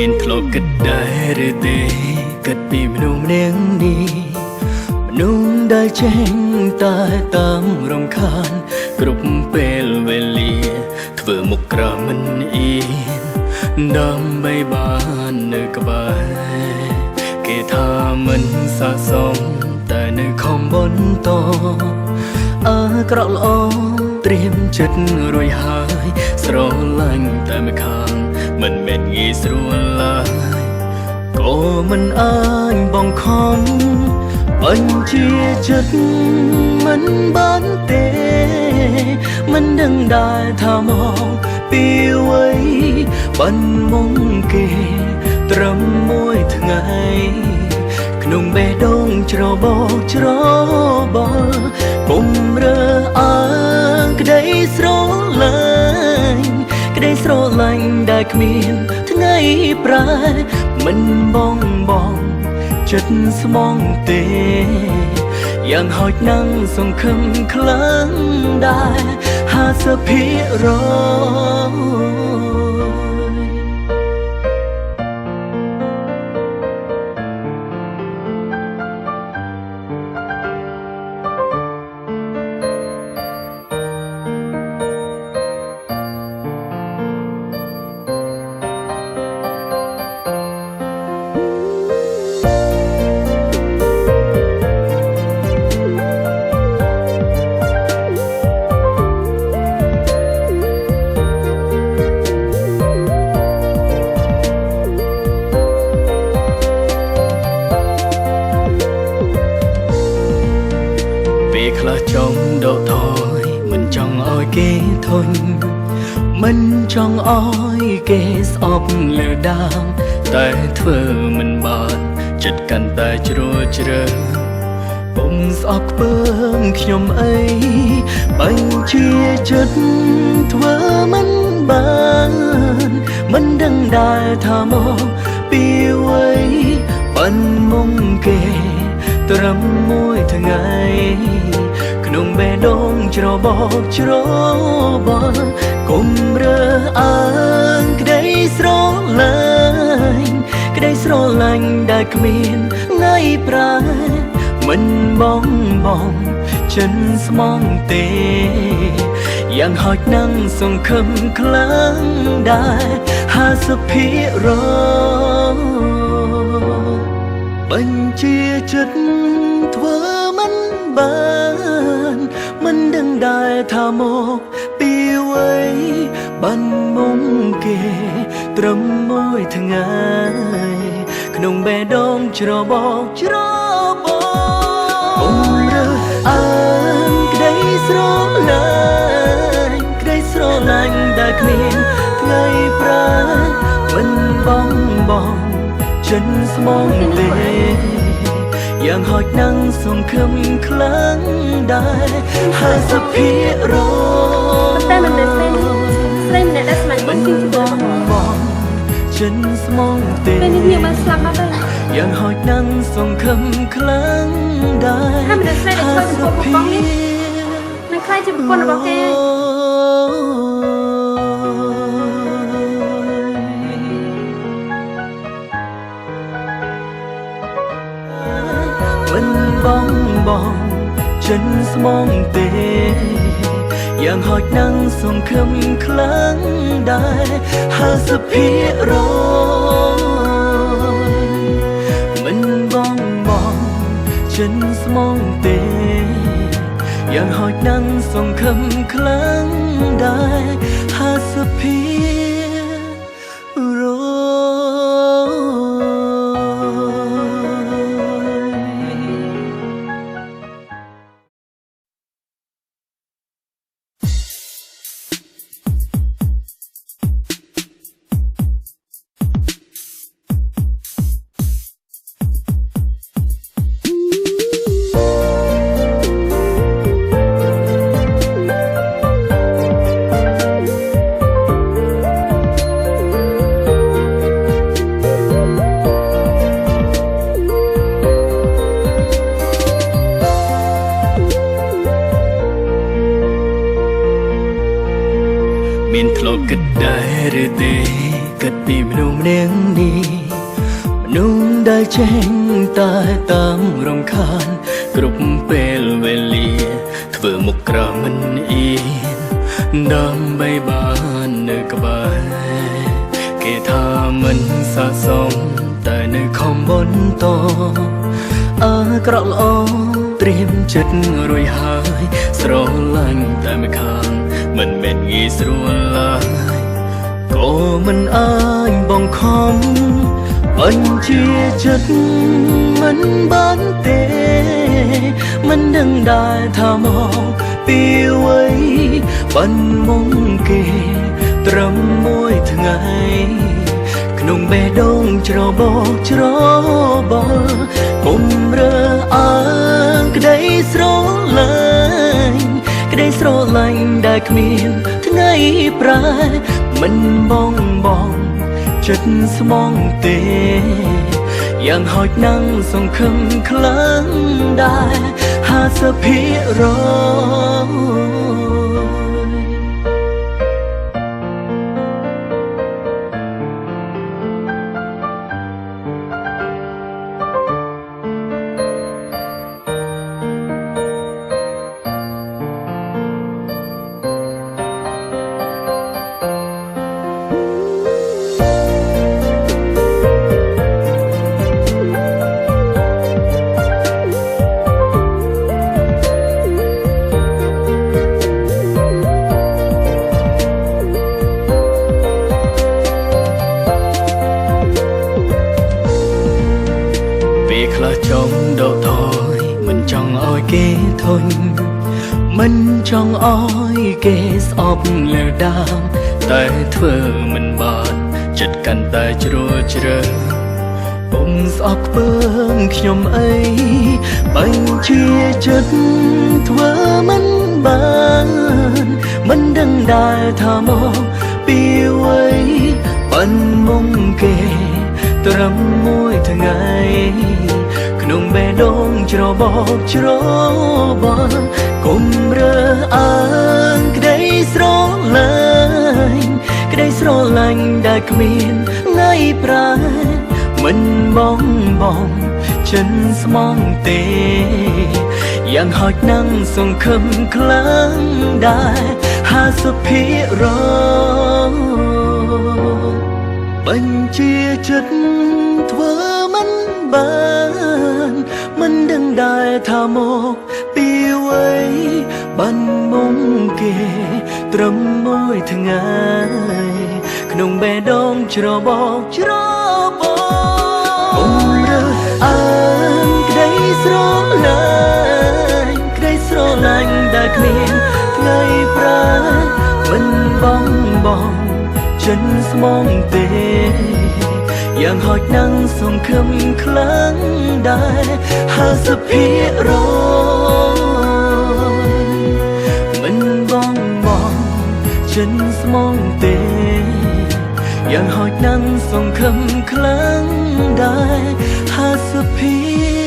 មានធ្លាប់គិតដែរឬទេគិតពីមនុស្សម្នាក់នេះមនុស្សដែលចេញតែតាមរំខានគ្រប់ពេលវេលាធ្វើមុខក្រមិនអៀនដើម្បីបាននៅក្បែរគេថាមិនស័ក្តិសមតែនៅខំបន្តក្រក់ល្អត្រៀមចិត្តរួចហើយស្រឡាញ់តែម្ខាងមិនមែនងាយស្រួលឡើយក៏មិនអាចបងខំបញ្ជាចិត្តមិនបានទេមិនដឹងដែរថាមកពីអ្វីបានមកគេត្រឹមមួយថ្ងៃក្នុងបេះដូងច្របោកច្របល់ពុំរើអើងក្តីស្រឡាញ់ក្តីស្រឡាញ់ដែលគ្មានថ្ងៃប្រែមិនបងចិត្តស្មងទេយ៉ាងហោចណាស់សង្ឃឹមខ្លាំងដែរ50%ខ្លះចង់ដកថយមិនចង់ឲ្យគេធន់មិនចង់ឲ្យគេស្អប់លើដើមតែធ្វើមិនបានចិត្តកាន់តែជ្រួលជ្រើពុំស្អប់ខ្ពើមខ្ញុំអីបញ្ជាចិត្តធ្វើមិនបានមិនដឹងដែរថាមកពីអ្វីបានមកគេត្រឹមមួយថ្ងៃក្នុងបេះដូងច្របោកច្របល់គុំរើអើងក្តីស្រឡាញ់ក្តីស្រឡាញ់ដែលគ្មានថ្ងៃប្រែមិនបងចិនស្មងទេយ៉ាងហោចណាស់សង្ឃឹមខ្លាំងដែរ50%បញ្ជាចិត្តធ្វើមិនបានមិនដឹងដែរថាមកពីអ្វីបានមកគេត្រឹមមួយថ្ងៃក្នុងបេះដូងច្របោកច្របល់ពុំរើអើងក្តីស្រឡាញ់ក្តីស្រឡាញ់ដែលគ្មានថ្ងៃប្រែមិនបងចិនស្មងទេយ៉ាងហោចណាស់សង្ឃឹមខ្លាំងដែរ50%តែមិនដែលស្រីម្នាក់ដែលស្មានមិនជឿបងចិនស្មងទេពេលនេះខ្ញុំបានស្លាប់មកហើយយ៉ាងហោចណាស់សង្ឃឹមខ្លាំងដែរถ้าមិនដែលស្រីដែលធ្វើចំពោះប្រព័ន្ធនេះនឹងខ្លាចជាប្រព័ន្ធរបស់គេមិនបងចិនស្មងទេយ៉ាងហោចណាស់សង្ឃឹមខ្លាំងដែរ50%មិនបងចិនស្មងទេយ៉ាងហោចណាស់សង្ឃឹមខ្លាំងដែរ50%មានធ្លាប់គិតដែរឬទេ គិតពីមនុស្សម្នាក់នេះមនុស្សដែលចេញតែតាមរំខានគ្រប់ពេលវេលាធ្វើមុខក្រមិនអៀនដើម្បីបាននៅក្បែរគេថាមិនស័ក្តិសមតែនៅខំបន្តអាក្រក់ល្អត្រៀមចិត្តរួយហើយស្រឡាញ់តែម្ខាងមិនមែនងាយស្រួលឡើយក៏មិនអាចបង្ខំបញ្ជាចិត្តមិនបានទេមិនដឹងដែរថាមកពីអ្វីបានមកគេត្រឹមមួយថ្ងៃក្នុងបេះដូងច្របោកច្របល់គុំរើអើងក្តីស្រឡាញ់ក្តីស្រឡាញ់ដែលគ្មានថ្ងៃប្រែមិនបងចិត្តស្មងទេយ៉ាងហោចណាស់សង្ឃឹមខ្លាំងដែរខ្លះចង់ដកថយមិនចង់ឲ្យគេធុញមិនចង់ឲ្យគេស្អប់លើដើមតែធ្វើមិនបានចិត្តកាន់តែជ្រួលជ្រើពុំស្អប់ខ្ពើមខ្ញុំអីបញ្ជាចិត្តធ្វើមិនបានមិនដឹងដែរថាមកពីអ្វីបានមកគេត្រឹមមួយថ្ងៃក្នុងបេះដូងច្របោកច្របល់គុំរើអើងក្តីស្រឡាញ់ដែលគ្មានថ្ងៃប្រែមិនបងចិនស្មងទេយ៉ាងហោចណាស់សង្ឃឹមខ្លាំងដែរ50%បញ្ជាចិត្តធ្វើមិនបានមិនដឹងដែរថាមកពីអ្វីបានមកគេត្រឹមមួយថ្ងៃក្នុងបេះដូងច្របោកច្របល់គុំរើអើងក្តីស្រឡាញ់ដែលគ្មានថ្ងៃប្រែមិនបងចិនស្មងទេយ៉ាងហោចណាស់សង្ឃឹមខ្លាំងដែរ50%មិនបងចិនស្មងទេយ៉ាងហោចណាស់សង្ឃឹមខ្លាំងដែរ50%